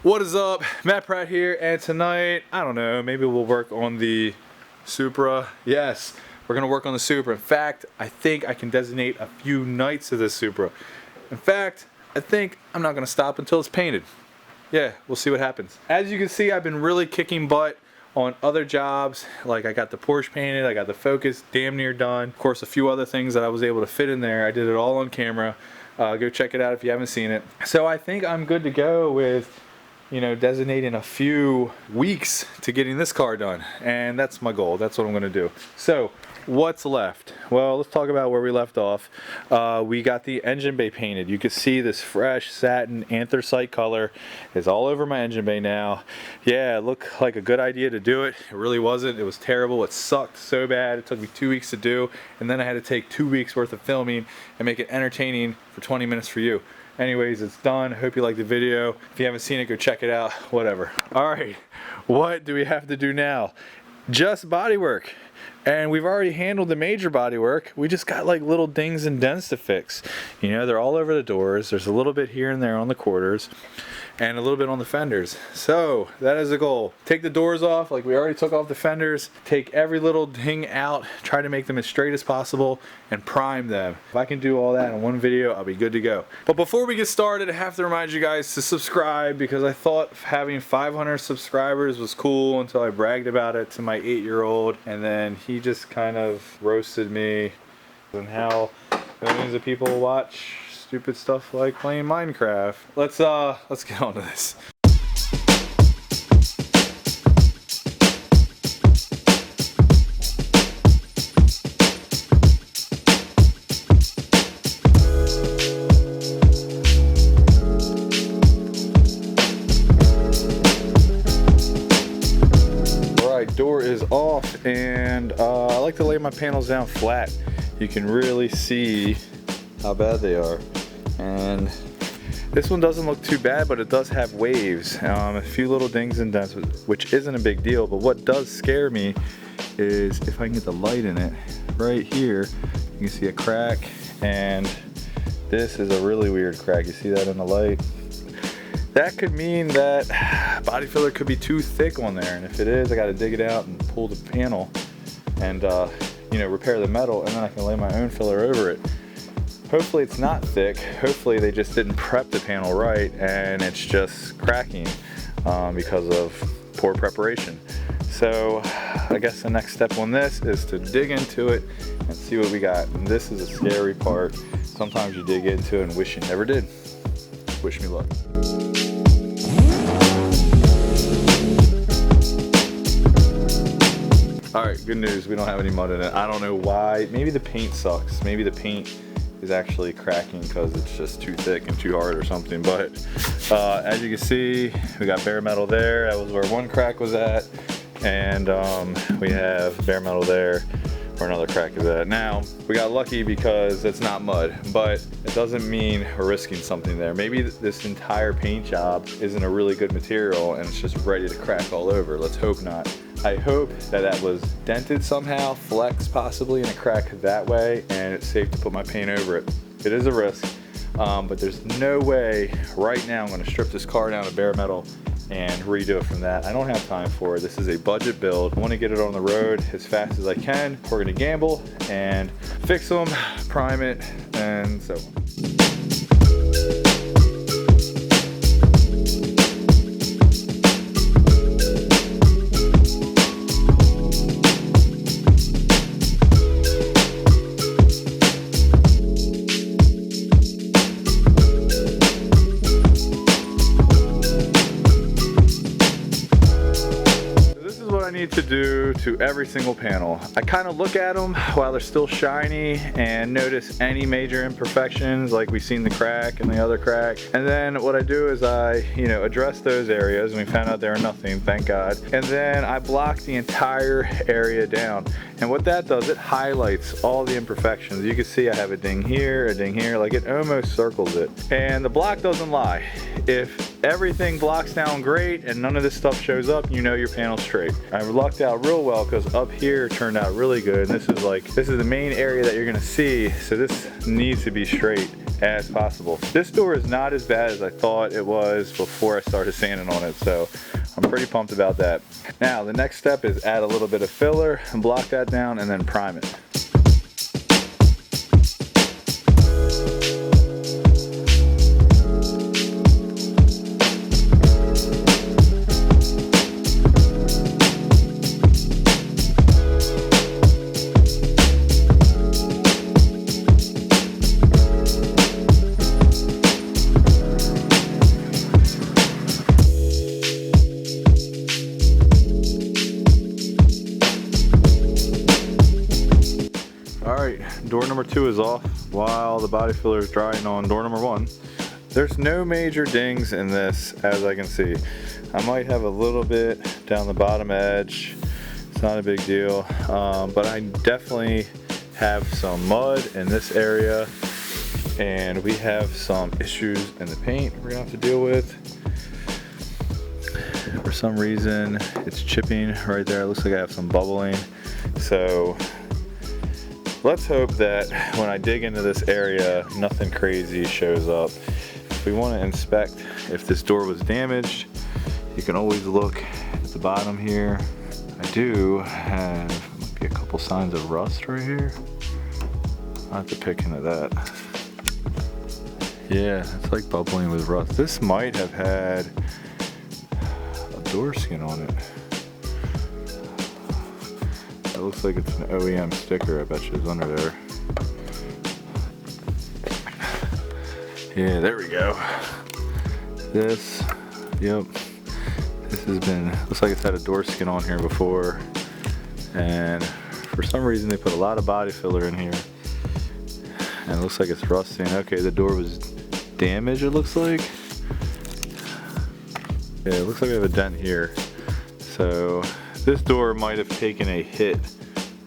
What is up? Matt Pratt here, and tonight, I don't know, maybe we'll work on the Supra. Yes, we're gonna work on the Supra. In fact, I think I can designate a few nights of this Supra. In fact, I think I'm not gonna stop until it's painted. Yeah, we'll see what happens. As you can see, I've been really kicking butt on other jobs. Like I got the Porsche painted, I got the Focus damn near done. Of course, a few other things that I was able to fit in there. I did it all on camera. Go check it out if you haven't seen it. So I think I'm good to go with, you know, designating a few weeks to getting this car done, and that's my goal. That's what I'm going to do. So what's left? Well, let's talk about where we left off. We got the engine bay painted. You can see this fresh satin anthracite color is all over my engine bay now. Yeah, it looked like a good idea to do it. It really wasn't. It was terrible. It sucked so bad. It took me 2 weeks to do, and then I had to take 2 weeks worth of filming and make it entertaining for 20 minutes for you. Anyways, it's done. Hope you liked the video. If you haven't seen it, go check it out. Whatever. All right, what do we have to do now? Just body work. And we've already handled the major body work. We just got like little dings and dents to fix. You know, they're all over the doors. There's a little bit here and there on the quarters and a little bit on the fenders. So that is the goal. Take the doors off like we already took off the fenders. Take every little ding out. Try to make them as straight as possible and prime them. If I can do all that in one video, I'll be good to go. But before we get started, I have to remind you guys to subscribe, because I thought having 500 subscribers was cool until I bragged about it to my 8-year-old, and then he just kind of roasted me and how millions of people watch stupid stuff like playing Minecraft. Let's get on to this. Door is off, and I like to lay my panels down flat. You can really see how bad they are, and this one doesn't look too bad, but it does have waves, a few little dings and dents, which isn't a big deal. But what does scare me is if I can get the light in it right here, you can see a crack, and this is a really weird crack. You see that in the light? That could mean that body filler could be too thick on there, and if it is, I got to dig it out and pull the panel and you know, repair the metal, and then I can lay my own filler over it. Hopefully it's not thick. Hopefully they just didn't prep the panel right and it's just cracking because of poor preparation. So I guess the next step on this is to dig into it and see what we got. And this is a scary part. Sometimes you dig into it and wish you never did. Wish me luck. Alright, good news, we don't have any mud in it. I don't know why. Maybe the paint sucks. Maybe the paint is actually cracking because it's just too thick and too hard or something. But as you can see, we got bare metal there. That was where one crack was at. And we have bare metal there where another crack is at. Now, we got lucky because it's not mud, but it doesn't mean we're risking something there. Maybe this entire paint job isn't a really good material and it's just ready to crack all over. Let's hope not. I hope that that was dented somehow, flexed possibly, and it cracked that way, and it's safe to put my paint over it. It is a risk, but there's no way right now I'm gonna strip this car down to bare metal and redo it from that. I don't have time for it. This is a budget build. I want to get it on the road as fast as I can. We're gonna gamble and fix them, prime it, and so on. To do to every single panel. I kind of look at them while they're still shiny and notice any major imperfections, like we've seen the crack and the other crack, and then what I do is I, you know, address those areas, and we found out there are nothing, thank God, and then I block the entire area down. And what that does, it highlights all the imperfections. You can see I have a ding here, like it almost circles it. And the block doesn't lie. If everything blocks down great and none of this stuff shows up, you know your panel's straight. I lucked out real well because up here turned out really good. And this is the main area that you're gonna see. So this needs to be straight. as possible. This door is not as bad as I thought it was before I started sanding on it, so I'm pretty pumped about that. Now the next step is add a little bit of filler and block that down and then prime it. Alright, door number 2 is off while the body filler is drying on door number 1. There's no major dings in this, as I can see. I might have a little bit down the bottom edge. It's not a big deal, but I definitely have some mud in this area, and we have some issues in the paint we're gonna have to deal with. For some reason, it's chipping right there. It looks like I have some bubbling. So let's hope that when I dig into this area, nothing crazy shows up. If we want to inspect if this door was damaged, you can always look at the bottom here. I do have maybe a couple signs of rust right here. I'll have to pick into that. Yeah, it's like bubbling with rust. This might have had a door skin on it. It looks like it's an OEM sticker. I bet you it's under there. Yeah, there we go. This, yep. This has been, looks like it's had a door skin on here before. And for some reason they put a lot of body filler in here. And it looks like it's rusting. Okay, the door was damaged, it looks like. Yeah, it looks like we have a dent here. So this door might have taken a hit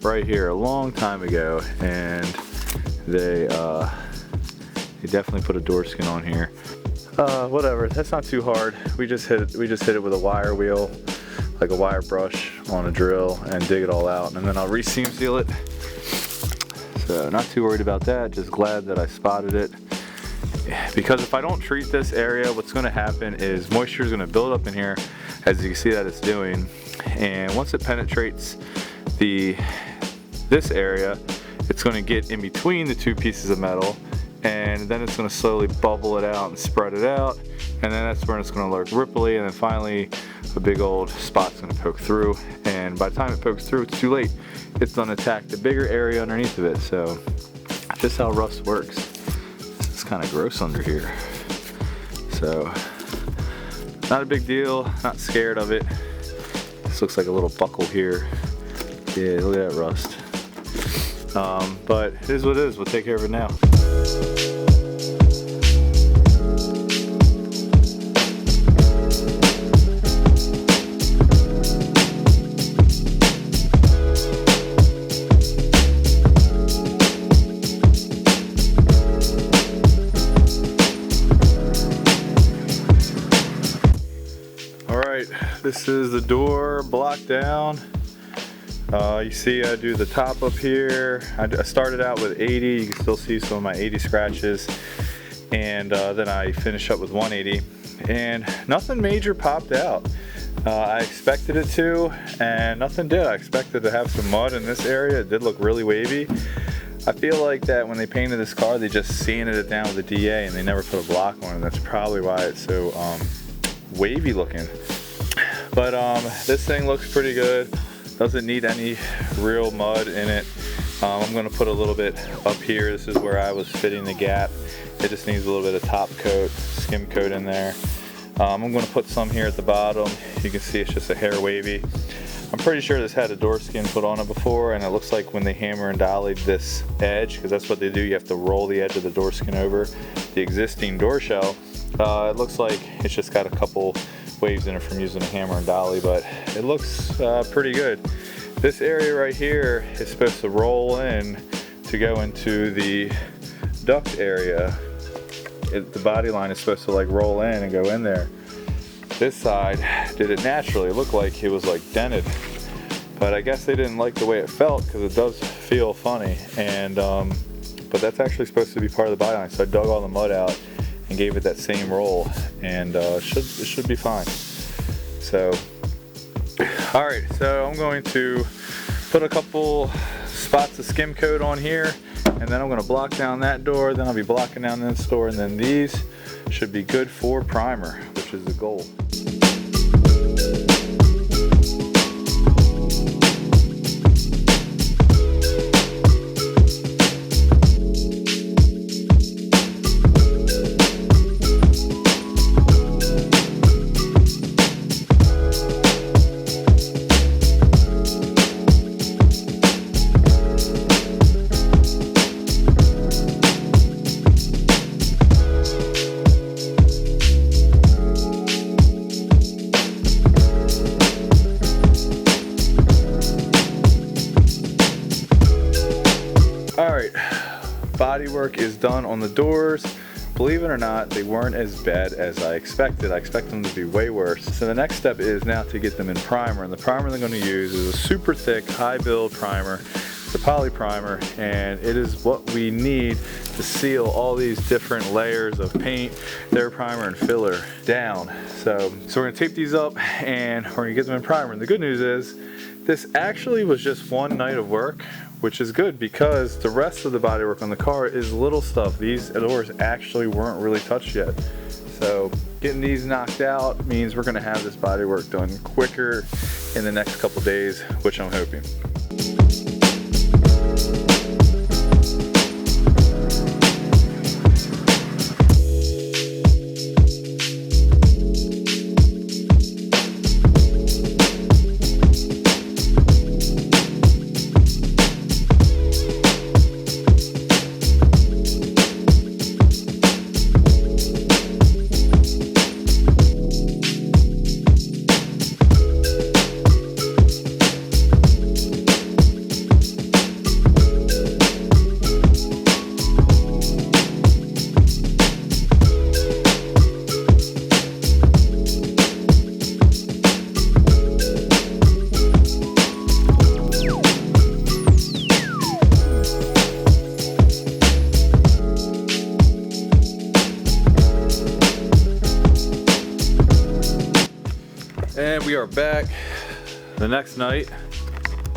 right here a long time ago, and they definitely put a door skin on here. Whatever, that's not too hard. We just hit it with a wire wheel, like a wire brush on a drill, and dig it all out, and then I'll re-seam seal it. So not too worried about that, just glad that I spotted it. Because if I don't treat this area, what's gonna happen is moisture is gonna build up in here, as you can see that it's doing. And once it penetrates this area, it's going to get in between the two pieces of metal, and then it's going to slowly bubble it out and spread it out, and then that's when it's going to look ripply, and then finally a big old spot's going to poke through, and by the time it pokes through, it's too late. It's going to attack the bigger area underneath of it. So just how rust works. It's kind of gross under here. So not a big deal, not scared of it. This looks like a little buckle here. Yeah, look at that rust. But it is what it is. We'll take care of it now. Alright, this is the door blocked down. You see I do the top up here. I started out with 80. You can still see some of my 80 scratches. And then I finish up with 180. And nothing major popped out. I expected it to, and nothing did. I expected to have some mud in this area. It did look really wavy. I feel like that when they painted this car, they just sanded it down with a DA and they never put a block on it. That's probably why it's so wavy looking. But this thing looks pretty good. Doesn't need any real mud in it. I'm going to put a little bit up here. This is where I was fitting the gap. It just needs a little bit of top coat, skim coat in there. I'm going to put some here at the bottom. You can see it's just a hair wavy. I'm pretty sure this had a door skin put on it before, and it looks like when they hammer and dollied this edge, because that's what they do, you have to roll the edge of the door skin over the existing door shell. It looks like it's just got a couple waves in it from using a hammer and dolly, but it looks pretty good. This area right here is supposed to roll in to go into the duct area. The body line is supposed to like roll in and go in there. This side did it naturally. It looked like it was like dented, but I guess they didn't like the way it felt because it does feel funny. And but that's actually supposed to be part of the body line. So I dug all the mud out and gave it that same roll, and it should be fine. So, all right, so I'm going to put a couple spots of skim coat on here, and then I'm going to block down that door, then I'll be blocking down this door, and then these should be good for primer, which is the goal. Alright, bodywork is done on the doors. Believe it or not, they weren't as bad as I expected. I expected them to be way worse. So the next step is now to get them in primer, and the primer they're going to use is a super thick, high build primer. It's a poly primer, and it is what we need to seal all these different layers of paint, their primer, and filler down. So we're going to tape these up, and we're going to get them in primer. And the good news is, this actually was just one night of work, which is good because the rest of the bodywork on the car is little stuff. These doors actually weren't really touched yet. So getting these knocked out means we're gonna have this bodywork done quicker in the next couple days, which I'm hoping. And we are back the next night,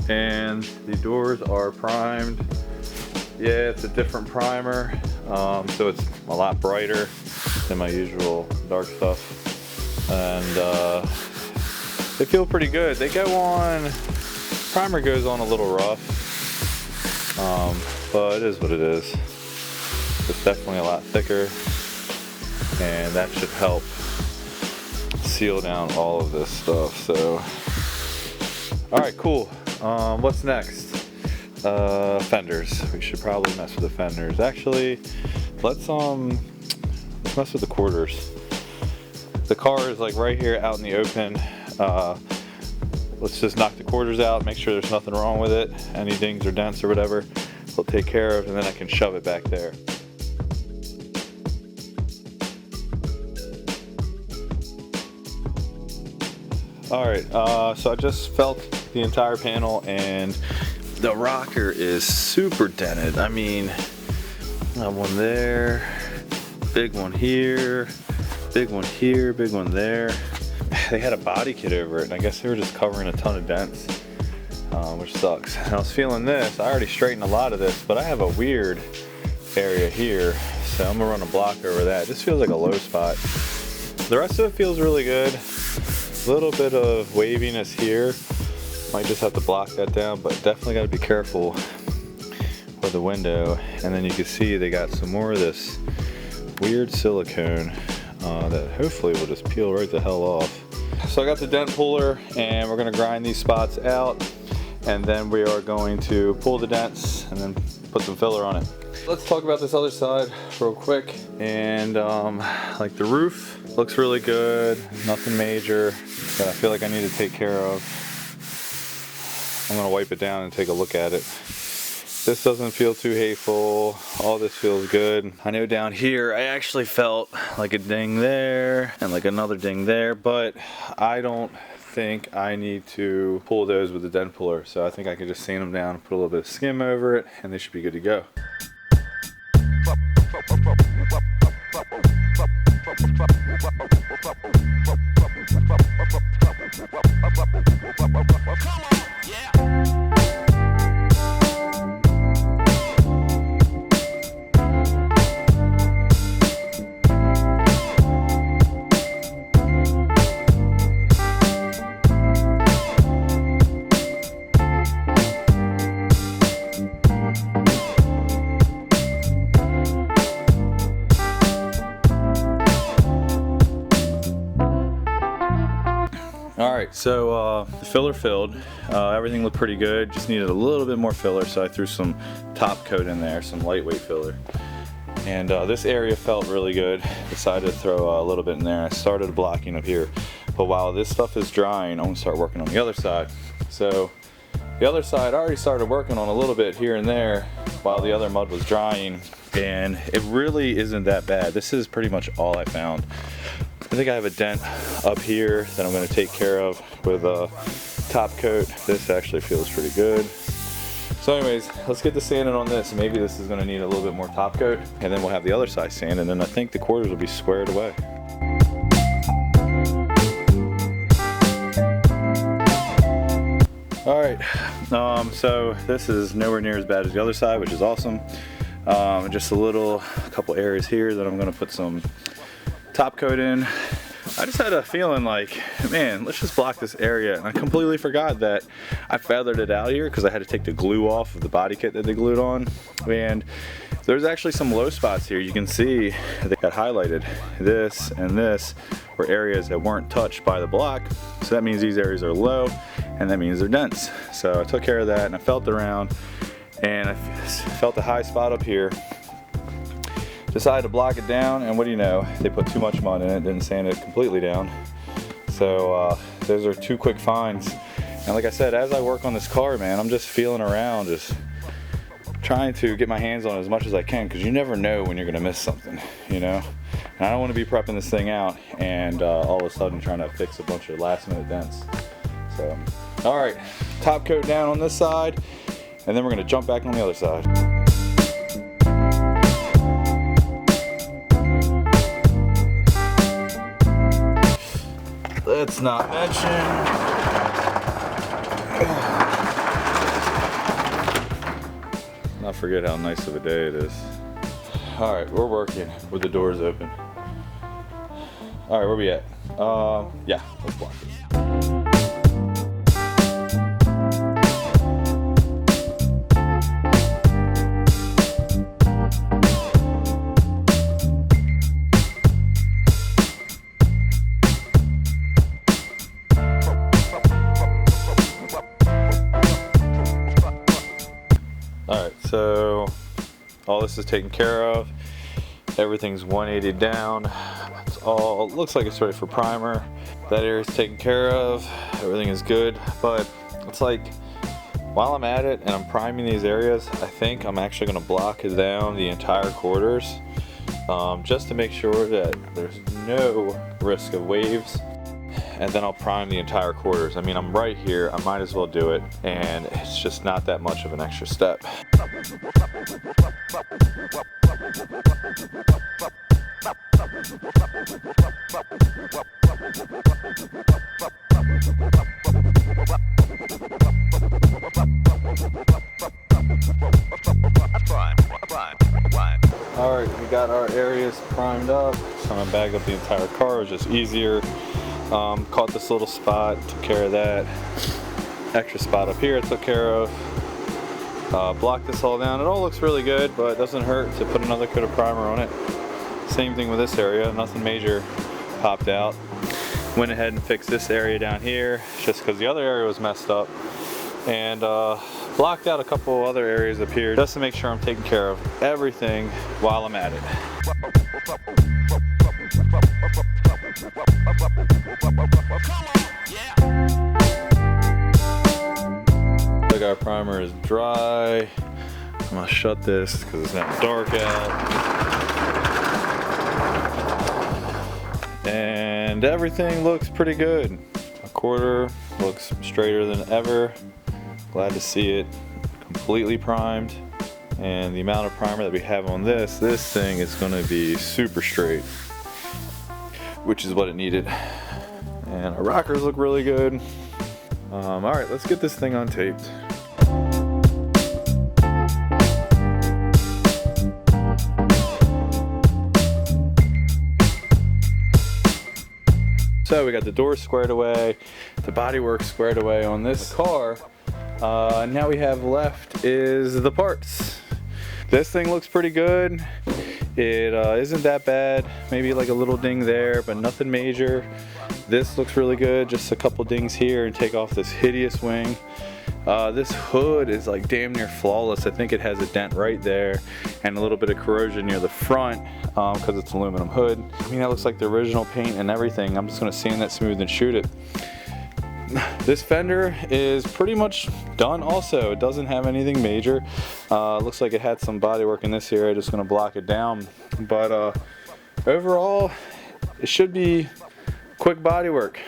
and the doors are primed. Yeah, it's a different primer, so it's a lot brighter than my usual dark stuff, and they feel pretty good. They go on, primer goes on a little rough, but it is what it is. It's definitely a lot thicker, and that should help seal down all of this stuff. So, all right, cool. What's next? Fenders. We should probably mess with the fenders. Actually, let's mess with the quarters. The car is like right here out in the open. Let's just knock the quarters out, make sure there's nothing wrong with it. Any dings or dents or whatever, we'll take care of, and then I can shove it back there. Alright, so I just felt the entire panel, and the rocker is super dented. I mean, one there, big one here, big one here, big one there. They had a body kit over it, and I guess they were just covering a ton of dents, which sucks. And I was feeling this. I already straightened a lot of this, but I have a weird area here, so I'm gonna run a block over that. It just feels like a low spot. The rest of it feels really good. A little bit of waviness here. Might just have to block that down, but definitely got to be careful with the window. And then you can see they got some more of this weird silicone that hopefully will just peel right the hell off. So I got the dent puller, and we're going to grind these spots out, and then we are going to pull the dents and then put some filler on it. Let's talk about this other side real quick. And like the roof looks really good, nothing major that I feel like I need to take care of. I'm gonna wipe it down and take a look at it. This doesn't feel too hateful. All this feels good. I know down here I actually felt like a ding there and like another ding there, but I don't think I need to pull those with the dent puller. So I think I can just sand them down, put a little bit of skim over it, and they should be good to go. Alright, so the filler filled. Everything looked pretty good, just needed a little bit more filler, so I threw some top coat in there, some lightweight filler. And this area felt really good. Decided to throw a little bit in there. I started blocking up here. But while this stuff is drying, I'm going to start working on the other side. So the other side, I already started working on a little bit here and there while the other mud was drying. And it really isn't that bad. This is pretty much all I found. I think I have a dent up here that I'm going to take care of with a top coat. This actually feels pretty good. So anyways, let's get the sanding on this. Maybe this is going to need a little bit more top coat, and then we'll have the other side sanded, and then I think the quarters will be squared away. Alright, so this is nowhere near as bad as the other side, which is awesome. Just a couple areas here that I'm going to put some top coat in. I just had a feeling like, man, let's just block this area, and I completely forgot that I feathered it out here because I had to take the glue off of the body kit that they glued on. And there's actually some low spots here. You can see they got highlighted. This and this were areas that weren't touched by the block, so that means these areas are low, and that means they're dense. So I took care of that, and I felt around, and I felt a high spot up here. Decided to block it down, and what do you know, they put too much mud in it, didn't sand it completely down. So those are two quick finds. And like I said, as I work on this car, man, I'm just feeling around, just trying to get my hands on as much as I can, because you never know when you're going to miss something, you know. And I don't want to be prepping this thing out and all of a sudden trying to fix a bunch of last minute dents. So, all right, top coat down on this side, and then we're going to jump back on the other side. Let's not mention, not forget how nice of a day it is. All right, we're working with the doors open. All right, where we at? Yeah, let's block this. Alright, so all this is taken care of. Everything's 180 down. It's all, looks like it's ready for primer. That area's taken care of. Everything is good, but it's like, while I'm at it and I'm priming these areas, I think I'm actually going to block down the entire quarters, just to make sure that there's no risk of waves. And then I'll prime the entire quarters. I mean, I'm right here, I might as well do it, and it's just not that much of an extra step. Alright, we got our areas primed up. So I'm gonna bag up the entire car, it was just easier. Caught this little spot, took care of that. Extra spot up here I took care of. Blocked this all down. It all looks really good, but it doesn't hurt to put another coat of primer on it. Same thing with this area, nothing major popped out. Went ahead and fixed this area down here, just because the other area was messed up. And blocked out a couple other areas up here, just to make sure I'm taking care of everything while I'm at it. Look, our primer is dry. I'm gonna shut this because it's now dark out. And everything looks pretty good. A quarter looks straighter than ever. Glad to see it completely primed. And the amount of primer that we have on this thing is gonna be super straight, which is what it needed. And our rockers look really good. All right, let's get this thing untaped. So we got the doors squared away, the bodywork squared away on this car. Now we have left is the parts. This thing looks pretty good. It isn't that bad, maybe like a little ding there, but nothing major. This looks really good, just a couple dings here and take off this hideous wing. This hood is like damn near flawless. I think it has a dent right there and a little bit of corrosion near the front because it's an aluminum hood. I mean, that looks like the original paint and everything. I'm just gonna sand that smooth and shoot it. This fender is pretty much done also. It doesn't have anything major. Looks like it had some body work in this area. Just gonna block it down. But overall, it should be quick body work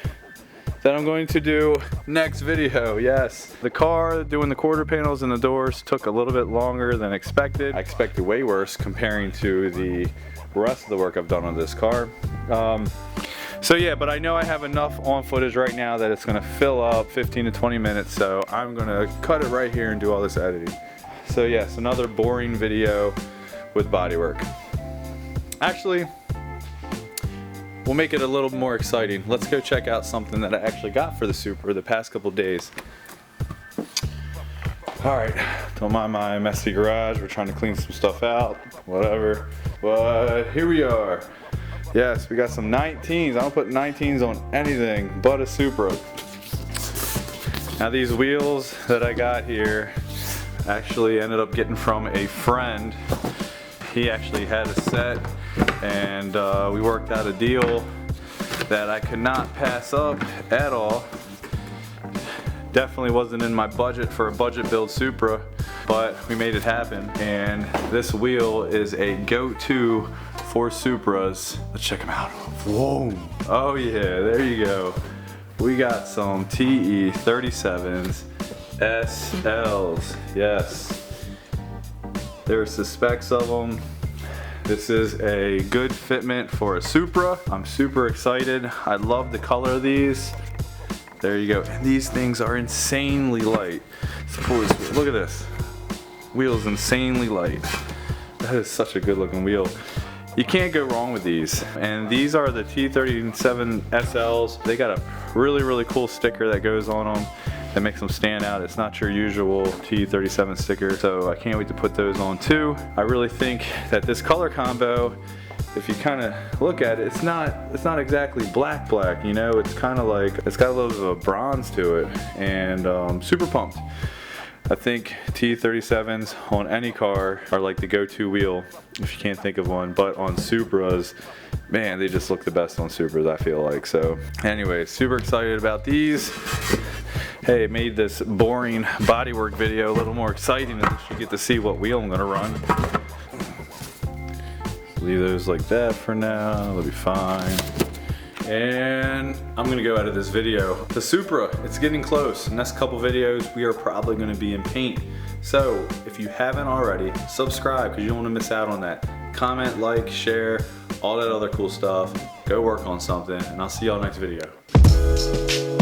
that I'm going to do next video. Yes, the car doing the quarter panels and the doors took a little bit longer than expected. I expected way worse comparing to the rest of the work I've done on this car. So yeah, but I know I have enough on footage right now that it's gonna fill up 15 to 20 minutes, so I'm gonna cut it right here and do all this editing. So yes, another boring video with bodywork. Actually, we'll make it a little more exciting. Let's go check out something that I actually got for the Supra the past couple days. All right, don't mind my messy garage. We're trying to clean some stuff out, whatever. But here we are. Yes, we got some 19s. I don't put 19s on anything but a Supra. Now these wheels that I got here actually ended up getting from a friend. He actually had a set and we worked out a deal that I could not pass up at all. Definitely wasn't in my budget for a budget build Supra, but we made it happen. And this wheel is a go-to for Supras. Let's check them out. Whoa. Oh yeah, there you go. We got some TE 37s, SLs. Yes. There's the specs of them. This is a good fitment for a Supra. I'm super excited. I love the color of these. There you go. And these things are insanely light. Let's pull this wheel. Look at this. Wheel's insanely light. That is such a good looking wheel. You can't go wrong with these. And these are the T37 SLs. They got a really cool sticker that goes on them that makes them stand out. It's not your usual T37 sticker, so I can't wait to pit those on too. I really think that this color combo, if you kind of look at it, it's not exactly black, you know. It's kind of like, it's got a little bit of a bronze to it, and super pumped. I think T37s on any car are like the go-to wheel if you can't think of one, but on Supras, man, they just look the best on Supras, I feel like. So anyway, super excited about these. Hey, it made this boring bodywork video a little more exciting. At least you get to see what wheel I'm gonna run. Leave those like that for now, they'll be fine. And I'm gonna go out of this video. The Supra, it's getting close. Next couple videos, we are probably gonna be in paint. So if you haven't already, subscribe because you don't wanna miss out on that. Comment, like, share, all that other cool stuff. Go work on something, and I'll see y'all next video.